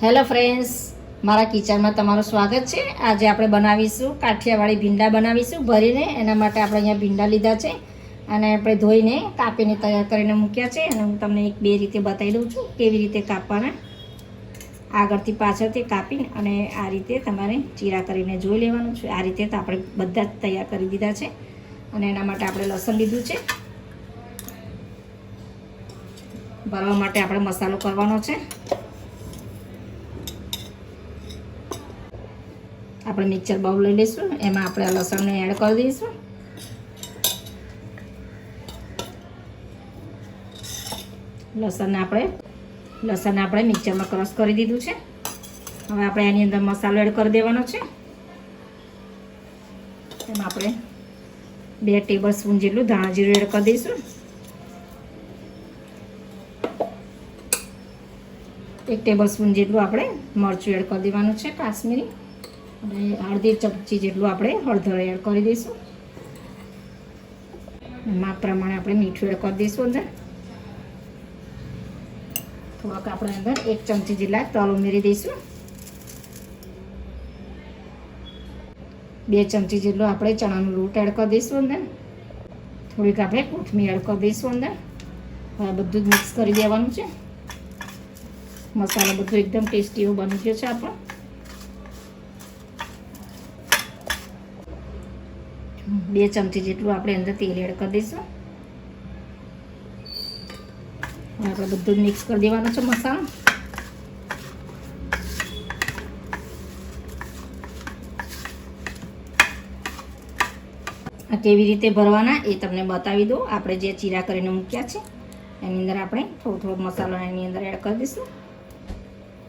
Hello friends, મારા કિચનમાં તમારું સ્વાગત છે। આજે આપણે બનાવીશું કાઠિયાવાડી ભીંડા બનાવીશું ભરીને। એના માટે આપણે અહીંયા ભીંડા લીધા છે અને આપણે ધોઈને કાપીને તૈયાર કરીને મૂક્યા છે અને હું તમને એક બે રીતે બતાવી દઉં છું કેવી રીતે કાપવાના। આગળથી પાછળથી કાપીને અને આ રીતે તમારે ચીરા કરીને જોઈ લેવાનું છે। આ રીતે તો આપણે બધા જ તૈયાર કરી દીધા છે અને એના માટે આપણે લસણ લીધું છે। ભરવા માટે આપણે મસાલો કરવાનો છે। આપણે મિક્સર બાઉલ લઈ લઈશું, એમાં આપણે લસણને એડ કરી દઈશું। લસણને આપણે મિક્સરમાં ક્રશ કરી દીધું છે। હવે આપણે એની અંદર મસાલો એડ કરી દેવાનો છે। એમાં આપણે 2 ટેબલ સ્પૂન જેટલું ધાણા જીરું એડ કરી દઈશું। 1 ટેબલ સ્પૂન જેટલું આપણે મરચું એડ કરી દેવાનું છે કાશ્મીરી, અને અડધી ચમચી જેટલું આપણે હળદર એડ કરી દઈશું। માપ પ્રમાણે આપણે મીઠું એડ કરી દઈશું। અંદર થોડાક આપણે અંદર 1 ચમચી જેટલા તલ ઉમેરી દઈશું। 2 ચમચી જેટલો આપણે ચણાનો લોટ એડ કરી દઈશું। અંદર થોડીક આપણે કોથમીર એડ કરી દઈશું। અંદર હવે બધું જ મિક્સ કરી દેવાનું છે। મસાલો બધું એકદમ ટેસ્ટી એવો બની ગયો છે આપણો। 2 ચમચી જેટલું આપણે અંદર તેલ એડ કરી દઈશું। આપણે બધું મિક્સ કરી દેવાનું છે મસાલો। આ કેવી રીતે ભરવાના એ તમને બતાવી દો। આપણે જે ચીરા કરીને મૂક્યા છે એની અંદર આપણે થોડો થોડો મસાલો એની અંદર એડ કરી દઈશું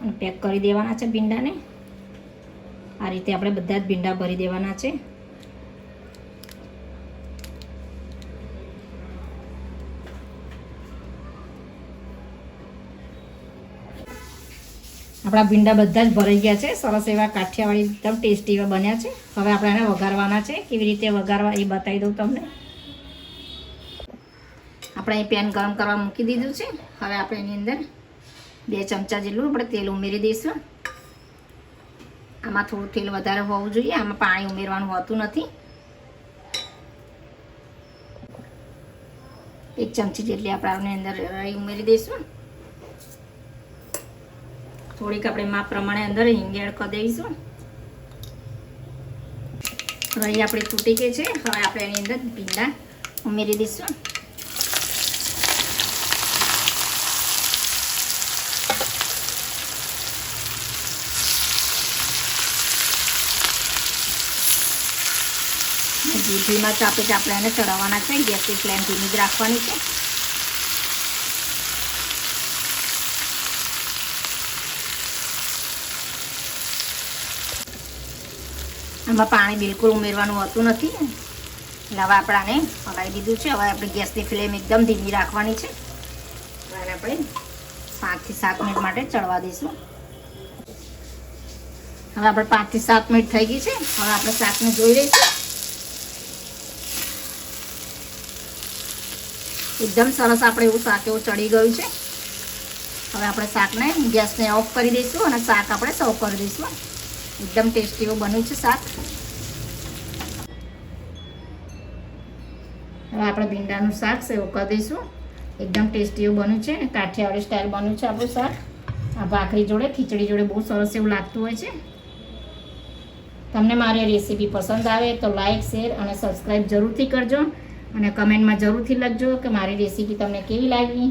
અને પેક કરી દેવાના છે ભીંડાને। આ રીતે આપણે બધા જ ભીંડા ભરી દેવાના છે। આપણા ભીંડા બધા જ ભરાઈ ગયા છે, સરસ એવા કાઠિયાવાડી એકદમ ટેસ્ટી એવા બન્યા છે। હવે આપણે એને વઘારવાના છે। કેવી રીતે વઘારવા એ બતાવી દઉં તમને। આપણે અહીં પેન ગરમ કરવા મૂકી દીધું છે। હવે આપણે એની અંદર 2 ચમચા જેટલું આપણે તેલ ઉમેરી દઈશું। આમાં થોડું તેલ વધારે હોવું જોઈએ, આમાં પાણી ઉમેરવાનું હોતું નથી। 1 ચમચી જેટલી આપણે અંદર રાઈ ઉમેરી દઈશું। થોડીક આપણે માપ પ્રમાણે અંદર હિંગ એડ કરી દઈશું। રાઈ આપણી તૂટી ગઈ છે। હવે આપણે એની અંદર ભીંડા ઉમેરી દઈશું। ધીમા ચાપે આપણે એને ચડાવવાના છે। ગેસની ફ્લેમ ધીમી જ રાખવાની છે। આમાં પાણી બિલકુલ ઉમેરવાનું હોતું નથી। એટલે હવે આપણે આને હલાવી દીધું છે। હવે આપણે ગેસની ફ્લેમ એકદમ ધીમી રાખવાની છે અને આપણે 5 થી 7 મિનિટ માટે ચડવા દઈશું। હવે આપણે 5 થી 7 મિનિટ થઈ ગઈ છે। હવે આપણે શાકને જોઈ લઈશું। એકદમ સરસ આપણે એવું શાક એવું ચડી ગયું છે। હવે આપણે શાકને ગેસને ઓફ કરી દઈશું અને શાક આપણે સર્વ કરી દઈશું। એકદમ ટેસ્ટી એવું બન્યું છે શાક। હવે આપણે ભીંડાનું શાક સર્વ કરી દઈશું। એકદમ ટેસ્ટી એવું બન્યું છે, કાઠિયાવાડી સ્ટાઇલ બન્યું છે આપણું શાક। આ ભાખરી જોડે ખીચડી જોડે બહુ સરસ એવું લાગતું હોય છે। તમને મારી રેસીપી પસંદ આવે તો લાઈક, શેર અને સબસ્ક્રાઈબ જરૂરથી કરજો અને કમેન્ટમાં જરૂરથી લખજો કે મારી રેસીપી તમને કેવી લાગી।